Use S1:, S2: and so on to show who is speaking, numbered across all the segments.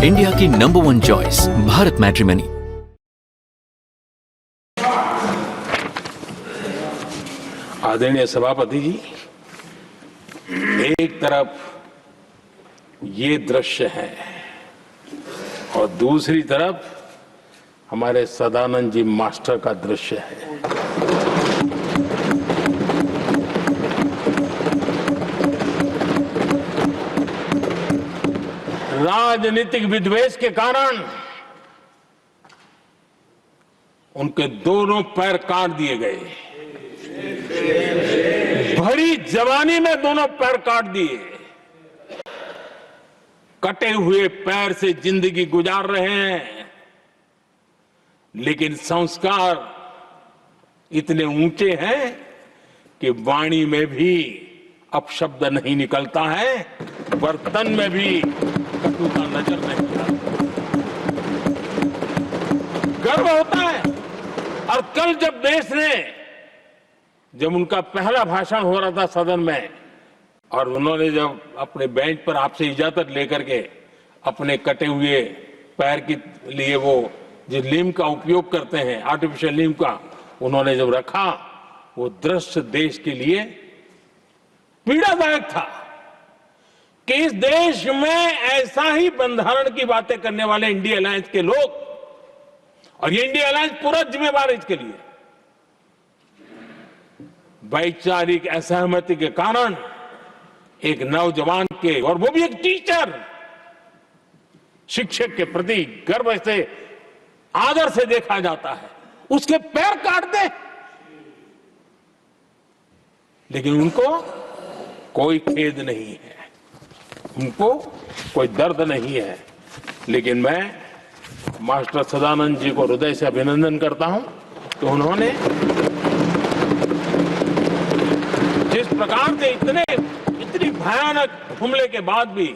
S1: India की number 1 choice Bharat matrimony.
S2: आदरणीय सभापति जी, एक तरफ ये दृश्य है और दूसरी तरफ हमारे सदानंद जी मास्टर का दृश्य है। राजनीतिक विद्वेष के कारण उनके दोनों पैर काट दिए गए। भरी जवानी में दोनों पैर काट दिए। कटे हुए पैर से जिंदगी गुजार रहे हैं, लेकिन संस्कार इतने ऊंचे हैं कि वाणी में भी अपशब्द नहीं निकलता है, बर्तन में भी कटुता नजर नहीं आता। गर्व होता है। और कल जब उनका पहला भाषण हो रहा था सदन में और उन्होंने जब अपने बेंच पर आपसे इजाजत लेकर के अपने कटे हुए पैर के लिए वो जिस लीम का उपयोग करते हैं, आर्टिफिशियल लीम का, उन्होंने जब रखा, वो दृश्य देश के लिए पीड़ादायक था कि इस देश में ऐसा ही बंधारण की बातें करने वाले इंडिया अलायंस के लोग, और ये इंडिया अलायंस पूरा जिम्मेवार है इसके लिए, वैचारिक असहमति के कारण एक नौजवान के, और वो भी एक टीचर, शिक्षक के प्रति गर्व से, आदर से देखा जाता है, उसके पैर काट दे, लेकिन उनको कोई खेद नहीं है, उनको कोई दर्द नहीं है। लेकिन मैं मास्टर सदानंद जी को हृदय से अभिनंदन करता हूं कि उन्होंने जिस प्रकार से इतनी भयानक हमले के बाद भी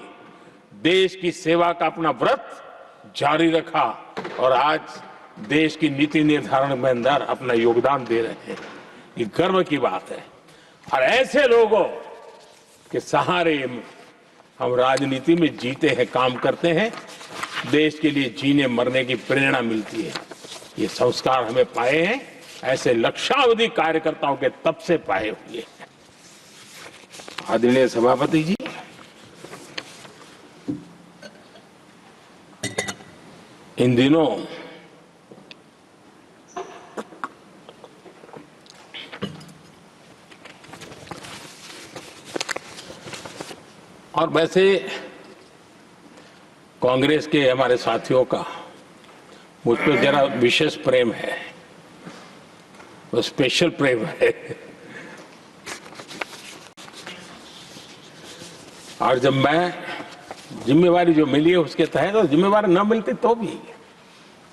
S2: देश की सेवा का अपना व्रत जारी रखा और आज देश की नीति निर्धारण में अंदर अपना योगदान दे रहे हैं। ये गर्व की बात है। और ऐसे लोगों के सहारे हम राजनीति में जीते हैं, काम करते हैं, देश के लिए जीने मरने की प्रेरणा मिलती है। ये संस्कार हमें पाए हैं ऐसे लक्षावधि कार्यकर्ताओं के तब से पाए हुए हैं। आदरणीय सभापति जी, इन दिनों और वैसे कांग्रेस के हमारे साथियों का मुझ पर जरा विशेष प्रेम है, वो स्पेशल प्रेम है। और जब मैं जिम्मेवारी जो मिली है उसके तहत, और जिम्मेवारी न मिलती तो भी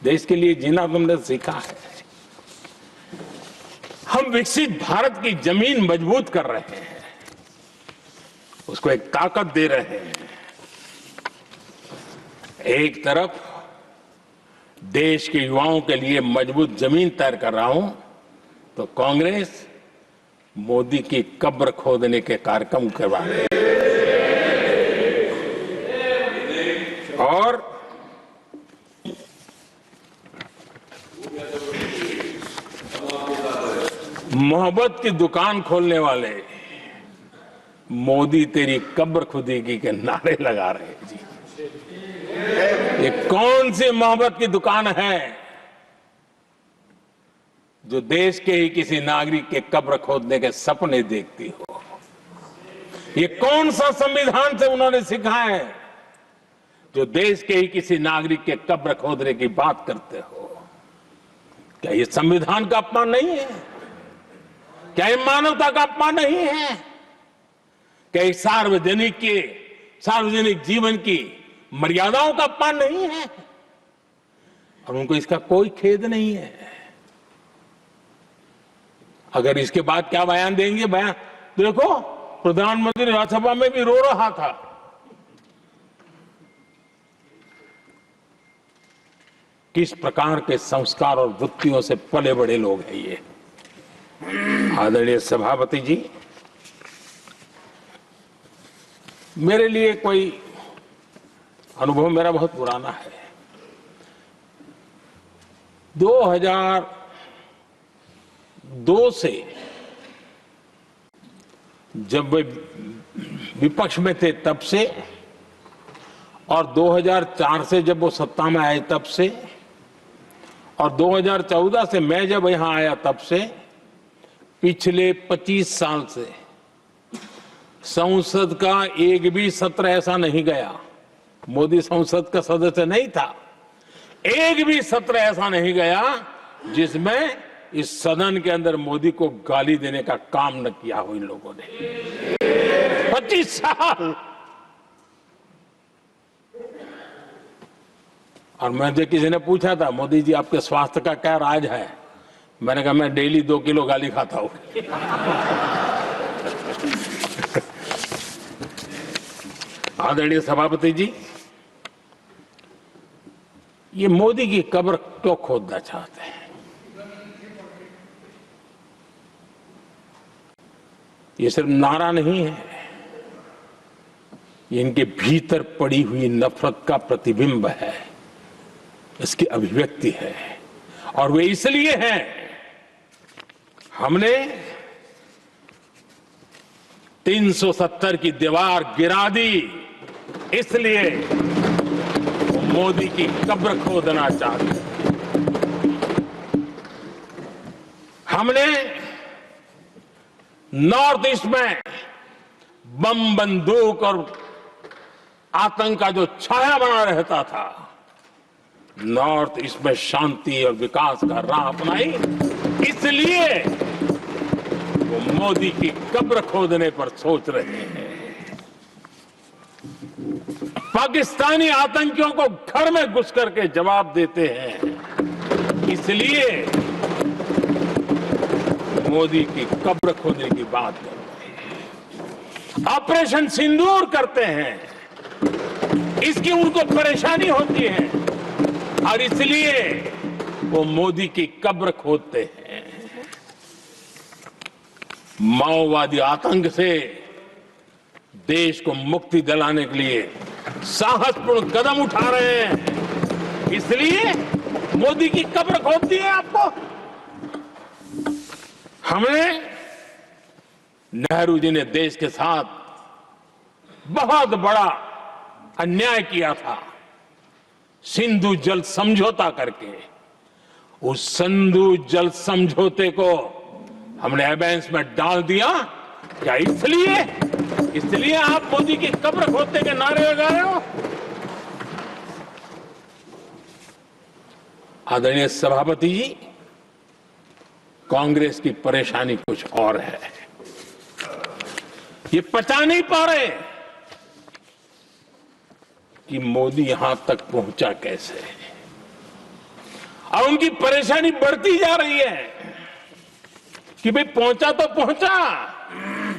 S2: देश के लिए जीना तुमने सीखा है। हम विकसित भारत की जमीन मजबूत कर रहे हैं, उसको एक ताकत दे रहे हैं। एक तरफ देश के युवाओं के लिए मजबूत जमीन तैयार कर रहा हूं, तो कांग्रेस मोदी की कब्र खोदने के कार्यक्रम करवा रही है। और मोहब्बत की दुकान खोलने वाले मोदी तेरी कब्र खुदेगी के नारे लगा रहे हैं जी। ये कौन सी मोहब्बत की दुकान है जो देश के ही किसी नागरिक के कब्र खोदने के सपने देखती हो? ये कौन सा संविधान से उन्होंने सीखा है जो देश के ही किसी नागरिक के कब्र खोदने की बात करते हो? क्या ये संविधान का अपमान नहीं है? क्या ये मानवता का अपमान नहीं है? क्या ये सार्वजनिक जीवन की मर्यादाओं का अपमान नहीं है? और उनको इसका कोई खेद नहीं है। अगर इसके बाद क्या बयान देंगे? बयान देखो, प्रधानमंत्री राज्यसभा में भी रो रहा था। किस प्रकार के संस्कार और वृत्तियों से पले बड़े लोग हैं ये। आदरणीय सभापति जी, मेरे लिए कोई अनुभव मेरा बहुत पुराना है। 2002 से जब वे विपक्ष में थे तब से, और 2004 से जब वो सत्ता में आए तब से, और 2014 से मैं जब यहां आया तब से, पिछले 25 साल से संसद का एक भी सत्र ऐसा नहीं गया, मोदी संसद का सदस्य नहीं था, एक भी सत्र ऐसा नहीं गया जिसमें इस सदन के अंदर मोदी को गाली देने का काम न किया हो इन लोगों ने। 25 साल। और मुझे किसी ने पूछा था, मोदी जी आपके स्वास्थ्य का क्या राज है? मैंने कहा मैं डेली 2 किलो गाली खाता हूं। आदरणीय सभापति जी, ये मोदी की कब्र क्यों खोदना चाहते हैं? ये सिर्फ नारा नहीं है, ये इनके भीतर पड़ी हुई नफरत का प्रतिबिंब है, इसकी अभिव्यक्ति है। और वे इसलिए हैं, हमने 370 की दीवार गिरा दी, इसलिए वो मोदी की कब्र खोदना चाहते। हमने नॉर्थ ईस्ट में बम बंदूक और आतंक का जो छाया बना रहता था, नॉर्थ ईस्ट में शांति और विकास का राह अपनाई, इसलिए वो मोदी की कब्र खोदने पर सोच रहे हैं। पाकिस्तानी आतंकियों को घर में घुस करके जवाब देते हैं, इसलिए मोदी की कब्र खोदने की बात करते हैं। ऑपरेशन सिंदूर करते हैं, इसकी उनको परेशानी होती है और इसलिए वो मोदी की कब्र खोदते हैं। माओवादी आतंक से देश को मुक्ति दिलाने के लिए साहसपूर्ण कदम उठा रहे हैं, इसलिए मोदी की कब्र खोदती है आपको। हमने, नेहरू जी ने देश के साथ बहुत बड़ा अन्याय किया था, सिंधु जल समझौता करके। उस सिंधु जल समझौते को हमने एबेंस में डाल दिया। क्या इसलिए आप मोदी की कब्र खोदने के नारे लगा रहे हो? आदरणीय सभापति जी, कांग्रेस की परेशानी कुछ और है। ये पचा नहीं पा रहे कि मोदी यहां तक पहुंचा कैसे, और उनकी परेशानी बढ़ती जा रही है कि भाई पहुंचा तो पहुंचा,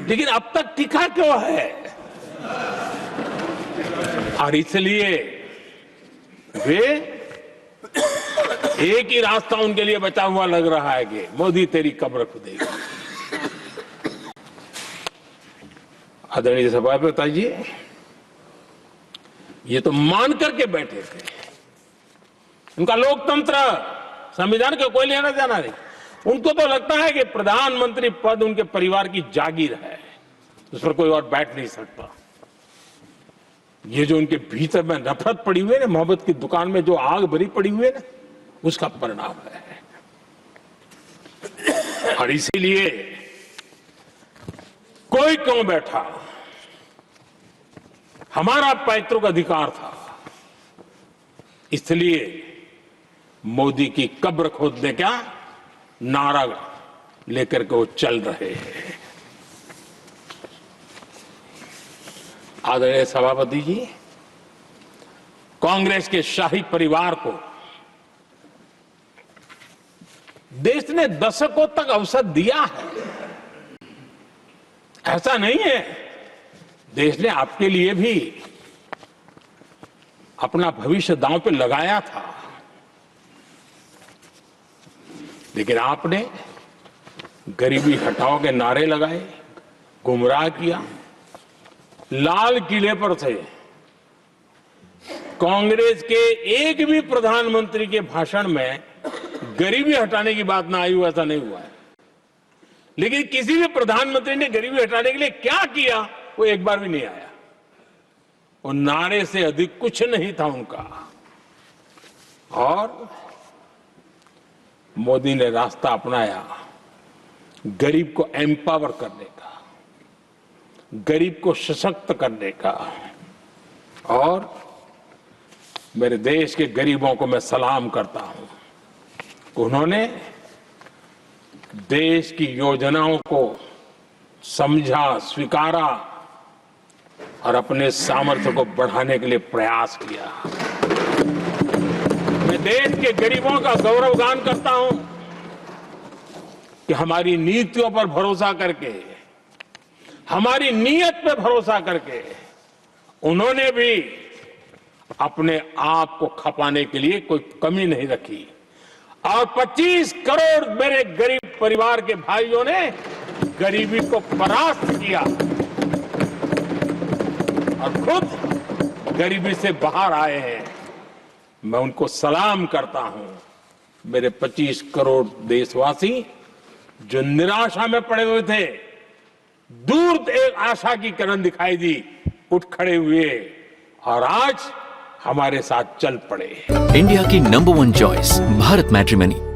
S2: लेकिन अब तक टिका क्यों है? और इसलिए वे, एक ही रास्ता उनके लिए बचा हुआ लग रहा है कि मोदी तेरी कब्र खुदेगा। आदरणीय सभापति जी, ये तो मान करके बैठे थे, उनका लोकतंत्र, संविधान का कोई लेना देना नहीं। उनको तो लगता है कि प्रधानमंत्री पद उनके परिवार की जागीर है, उस पर कोई और बैठ नहीं सकता। ये जो उनके भीतर में नफरत पड़ी हुई है ना, मोहब्बत की दुकान में जो आग भरी पड़ी हुई है ना, उसका परिणाम है। और इसीलिए कोई क्यों बैठा, हमारा पैतृक अधिकार था, इसलिए मोदी की कब्र खोदने का नारा लेकर के वो चल रहे हैं। आदरणीय सभापति जी, कांग्रेस के शाही परिवार को देश ने दशकों तक अवसर दिया है, ऐसा नहीं है। देश ने आपके लिए भी अपना भविष्य दांव पे लगाया था, लेकिन आपने गरीबी हटाओ के नारे लगाए, गुमराह किया। लाल किले पर से कांग्रेस के एक भी प्रधानमंत्री के भाषण में गरीबी हटाने की बात ना आई हो, ऐसा नहीं हुआ है। लेकिन किसी भी प्रधानमंत्री ने गरीबी हटाने के लिए क्या किया, वो एक बार भी नहीं आया। वो नारे से अधिक कुछ नहीं था उनका। और मोदी ने रास्ता अपनाया गरीब को एम्पावर करने का, गरीब को सशक्त करने का। और मेरे देश के गरीबों को मैं सलाम करता हूं। उन्होंने देश की योजनाओं को समझा, स्वीकारा और अपने सामर्थ्य को बढ़ाने के लिए प्रयास किया। मैं देश के गरीबों का गौरवगान करता हूं कि हमारी नीतियों पर भरोसा करके, हमारी नीयत पर भरोसा करके उन्होंने भी अपने आप को खपाने के लिए कोई कमी नहीं रखी। और 25 करोड़ मेरे गरीब परिवार के भाइयों ने गरीबी को परास्त किया और खुद गरीबी से बाहर आए हैं। मैं उनको सलाम करता हूं। मेरे 25 करोड़ देशवासी जो निराशा में पड़े हुए थे, दूर एक आशा की किरण दिखाई दी, उठ खड़े हुए और आज हमारे साथ चल पड़े।
S1: इंडिया की नंबर 1 चॉइस भारत मैट्रिमनी।